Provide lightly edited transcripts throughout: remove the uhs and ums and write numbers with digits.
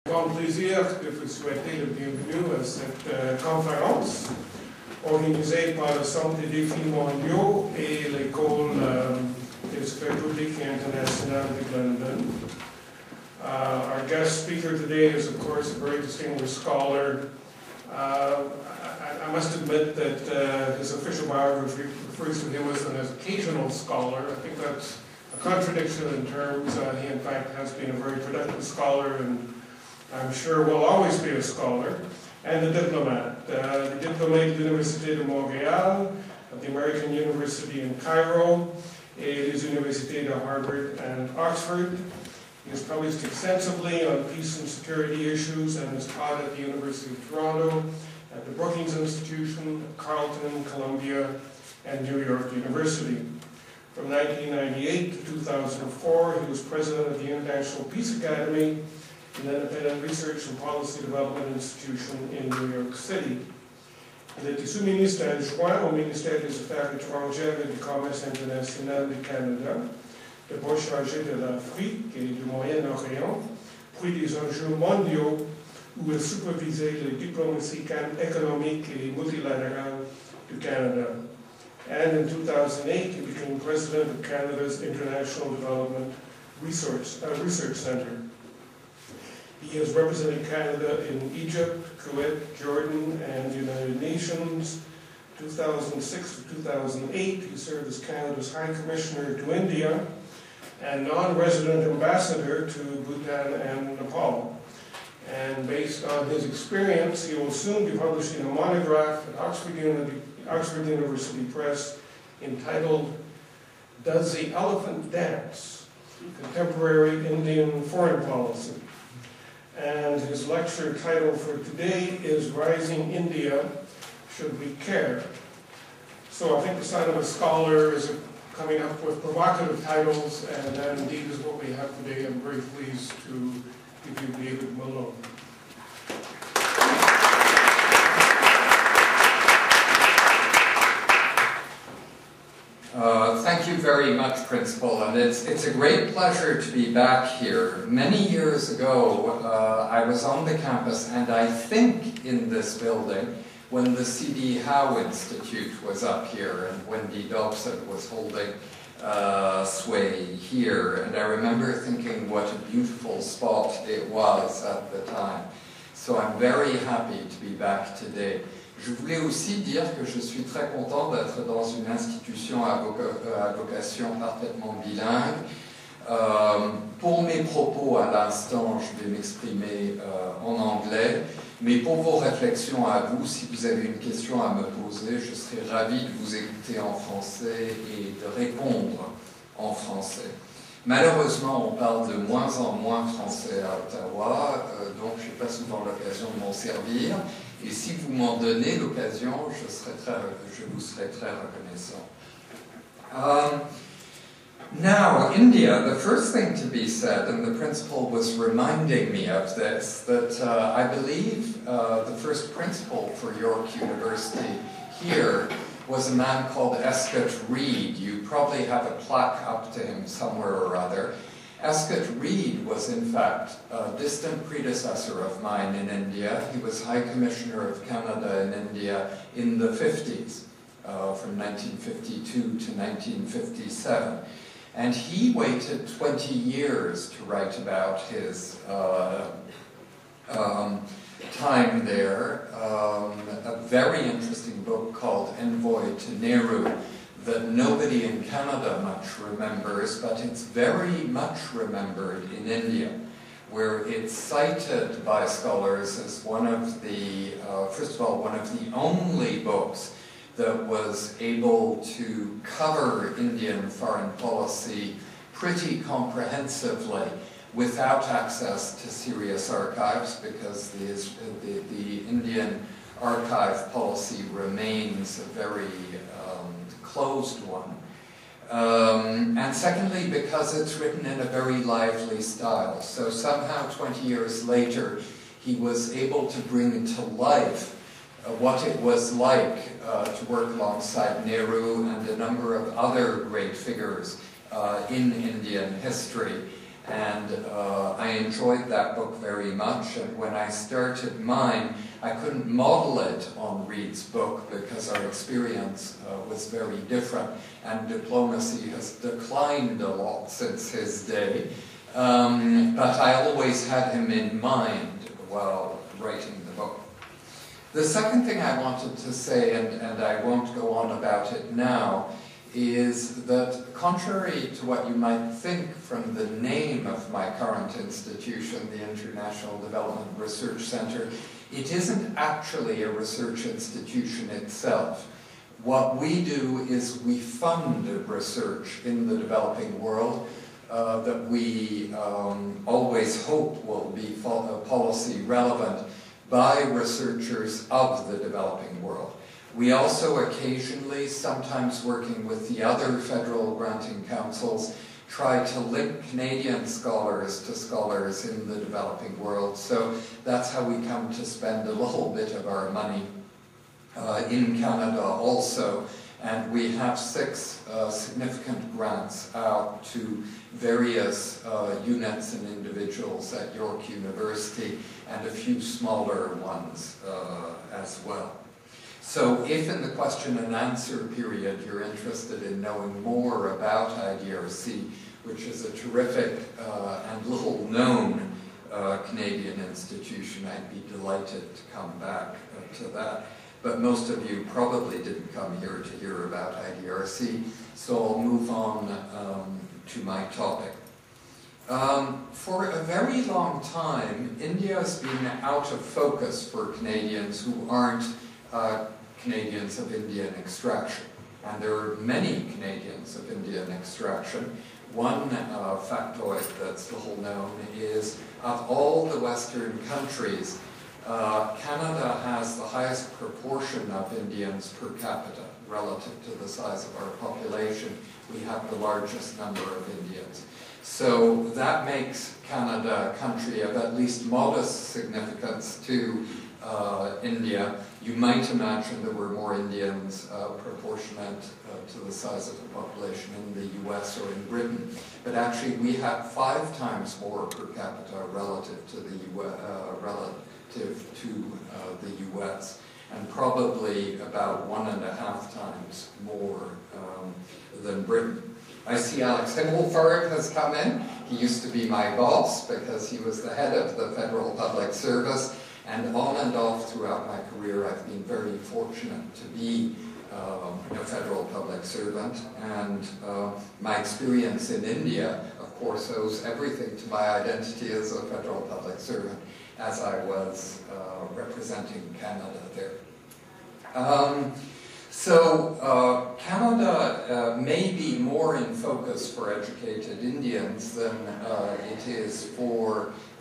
Grand plaisir de vous souhaiter le bienvenu à cette conférence organisée par le Centre des défis mondiaux et l'École des Affaires publiques et internationales de Glendon. Our guest speaker today is, of course, a very distinguished scholar. I must admit that his official biography refers to him as an occasional scholar. I think that's a contradiction in terms. He, in fact, has been a very productive scholar and I'm sure will always be a scholar, and a diplomat. Diplômé de l'Université de Montréal, of the American University in Cairo, et des universités de Harvard and Oxford. He has published extensively on peace and security issues and has taught at the University of Toronto, at the Brookings Institution, Carleton, Columbia, and New York University. From 1998 to 2004, he was president of the International Peace Academy, an independent research and policy development institution in New York City. Il était sous-ministre adjoint au ministère des Affaires étrangères et du Commerce international du Canada, d'abord chargé de l'Afrique et du Moyen-Orient, puis des enjeux mondiaux, où il supervisait la diplomatie économique et multilatérale du Canada. And in 2008, he became president of Canada's International Development Research Center. He has represented Canada in Egypt, Kuwait, Jordan, and the United Nations. 2006 to 2008, he served as Canada's High Commissioner to India and non-resident ambassador to Bhutan and Nepal. And based on his experience, he will soon be publishing a monograph at Oxford University Press entitled, "Does the Elephant Dance? Contemporary Indian Foreign Policy." And his lecture title for today is Rising India, Should We Care? So I think the sign of a scholar is coming up with provocative titles, and that indeed is what we have today. I'm very pleased to give you David Malone. Thank you very much, Principal, and it's a great pleasure to be back here. Many years ago, I was on the campus, and I think in this building, when the C.D. Howe Institute was up here, and Wendy Dobson was holding sway here, and I remember thinking what a beautiful spot it was at the time. So I'm very happy to be back today. Je voulais aussi dire que je suis très content d'être dans une institution à vocation parfaitement bilingue. Pour mes propos à l'instant, je vais m'exprimer en anglais, mais pour vos réflexions à vous, si vous avez une question à me poser, je serai ravi de vous écouter en français et de répondre en français. Malheureusement, on parle de moins en moins français à Ottawa, donc je n'ai pas souvent l'occasion de m'en servir. Et si vous m'en donnez l'occasion, je vous serai très reconnaissant. Now, India, the first thing to be said, and the principal was reminding me of this, that I believe the first principal for York University here was a man called Escott Reed. You probably have a plaque up to him somewhere or other. Escott Reed was, in fact, a distant predecessor of mine in India. He was High Commissioner of Canada in India in the 50s, from 1952 to 1957. And he waited 20 years to write about his time there. A very interesting book called Envoy to Nehru, that nobody in Canada much remembers, but it's very much remembered in India, where it's cited by scholars as one of the, first of all, one of the only books that was able to cover Indian foreign policy pretty comprehensively without access to serious archives, because the Indian archive policy remains a very closed one. And secondly, because it's written in a very lively style. So somehow 20 years later, he was able to bring to life what it was like to work alongside Nehru and a number of other great figures in Indian history. And I enjoyed that book very much, and when I started mine, I couldn't model it on Reid's book because our experience was very different, and diplomacy has declined a lot since his day. But I always had him in mind while writing the book. The second thing I wanted to say, and I won't go on about it now, is that contrary to what you might think from the name of my current institution, the International Development Research Center, it isn't actually a research institution itself. What we do is we fund research in the developing world that we always hope will be policy relevant by researchers of the developing world. We also occasionally, sometimes working with the other federal granting councils, try to link Canadian scholars to scholars in the developing world. So that's how we come to spend a little bit of our money in Canada also. And we have 6 significant grants out to various units and individuals at York University, and a few smaller ones as well. So if in the question and answer period you're interested in knowing more about IDRC, which is a terrific and little known Canadian institution, I'd be delighted to come back to that. But most of you probably didn't come here to hear about IDRC, so I'll move on to my topic. For a very long time, India has been out of focus for Canadians who aren't Canadians of Indian extraction. And there are many Canadians of Indian extraction. One factoid that's little known is, of all the Western countries, Canada has the highest proportion of Indians per capita relative to the size of our population. We have the largest number of Indians. So that makes Canada a country of at least modest significance to India. You might imagine there were more Indians proportionate to the size of the population in the US or in Britain. But actually we have 5 times more per capita relative to the US, and probably about 1.5 times more than Britain. I see Alex Himmelfarb has come in. He used to be my boss because he was the head of the Federal Public Service, and on and off throughout my career I've been very fortunate to be a federal public servant, and my experience in India, of course, owes everything to my identity as a federal public servant, as I was representing Canada there. Canada may be more in focus for educated Indians than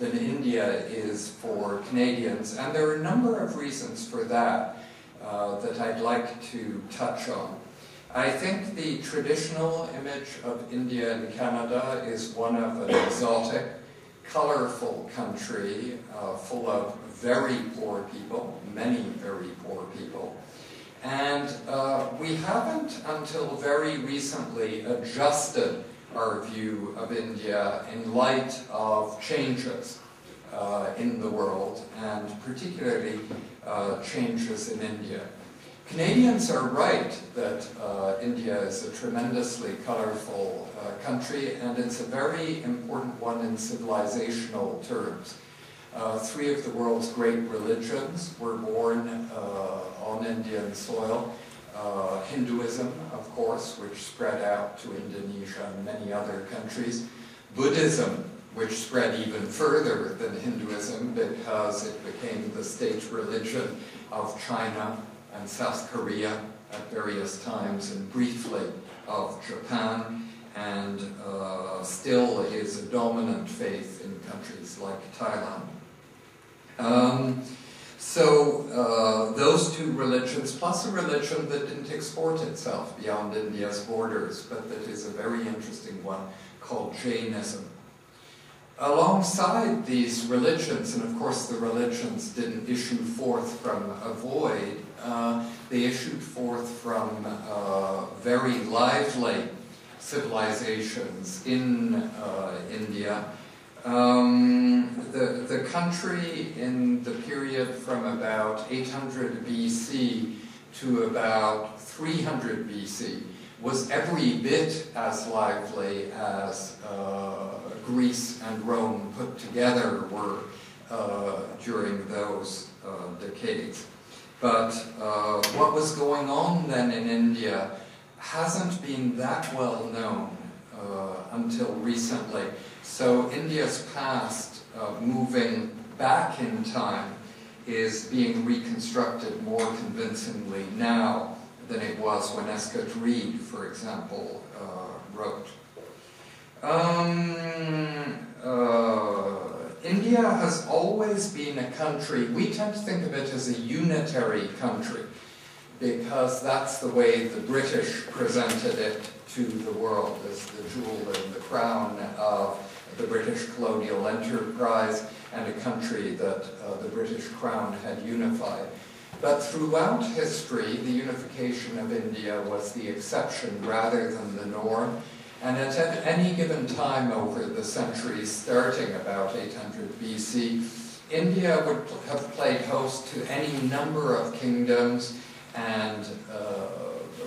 India is for Canadians, and there are a number of reasons for that that I'd like to touch on. I think the traditional image of India and Canada is one of an exotic, colorful country full of very poor people, many very poor people. And we haven't until very recently adjusted our view of India in light of changes in the world, and particularly changes in India. Canadians are right that India is a tremendously colorful country, and it's a very important one in civilizational terms. 3 of the world's great religions were born on Indian soil. Hinduism, of course, which spread out to Indonesia and many other countries. Buddhism, which spread even further than Hinduism because it became the state religion of China and South Korea at various times, and briefly of Japan, and still is a dominant faith in countries like Thailand. Those 2 religions, plus a religion that didn't export itself beyond India's borders, but that is a very interesting one, called Jainism. Alongside these religions, and of course the religions didn't issue forth from a void, they issued forth from very lively civilizations in India. The country in the period from about 800 BC to about 300 BC was every bit as lively as Greece and Rome put together were during those decades. But what was going on then in India hasn't been that well known until recently. So India's past, moving back in time, is being reconstructed more convincingly now than it was when Escott Reed, for example, wrote. India has always been a country, we tend to think of it as a unitary country, because that's the way the British presented it to the world, as the jewel in the crown of the British colonial enterprise and a country that the British Crown had unified. But throughout history, the unification of India was the exception rather than the norm. And at any given time over the centuries, starting about 800 BC, India would have played host to any number of kingdoms and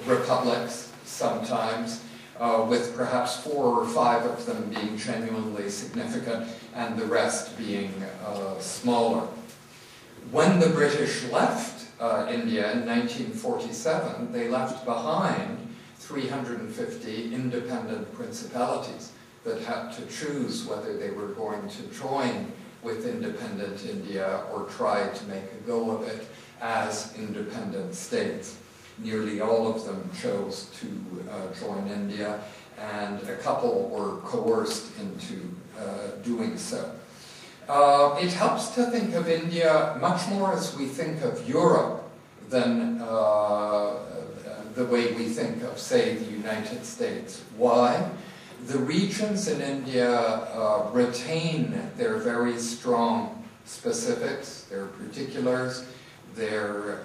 republics sometimes, with perhaps 4 or 5 of them being genuinely significant and the rest being smaller. When the British left India in 1947, they left behind 350 independent principalities that had to choose whether they were going to join with independent India or try to make a go of it as independent states. Nearly all of them chose to join India, and a couple were coerced into doing so. It helps to think of India much more as we think of Europe than the way we think of, say, the United States. Why? The regions in India retain their very strong specifics, their particulars, their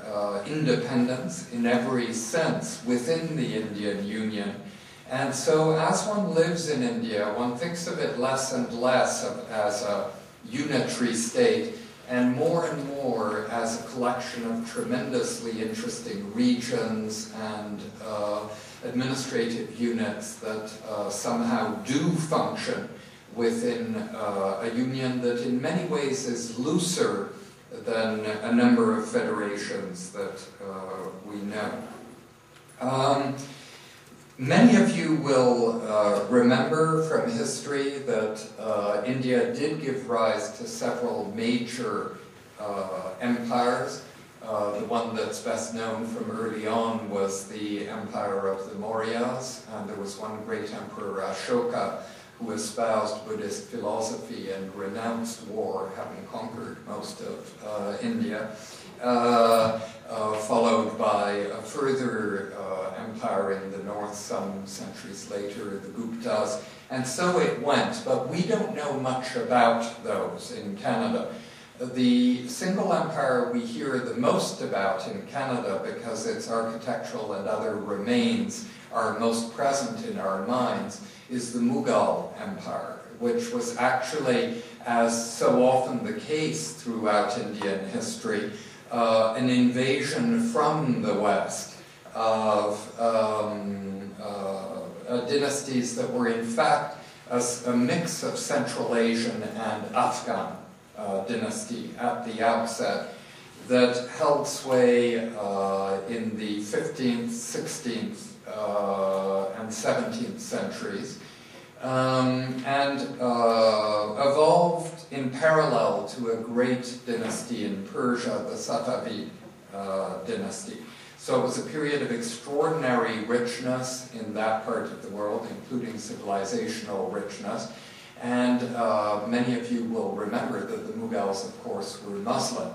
independence in every sense within the Indian Union. And so as one lives in India, one thinks of it less and less as a unitary state and more as a collection of tremendously interesting regions and administrative units that somehow do function within a union that in many ways is looser than a number of federations that we know. Many of you will remember from history that India did give rise to several major empires. The one that's best known from early on was the empire of the Mauryas, and there was one great emperor, Ashoka, who espoused Buddhist philosophy and renounced war, having conquered most of India, followed by a further empire in the north some centuries later, the Guptas, and so it went, but we don't know much about those in Canada. The single empire we hear the most about in Canada, because its architectural and other remains are most present in our minds, is the Mughal Empire, which was actually, as so often the case throughout Indian history, an invasion from the West of dynasties that were in fact a mix of Central Asian and Afghan dynasty at the outset that held sway in the 15th, 16th, and 17th centuries, and evolved in parallel to a great dynasty in Persia, the Safavid dynasty. So it was a period of extraordinary richness in that part of the world, including civilizational richness. And many of you will remember that the Mughals, of course, were Muslim.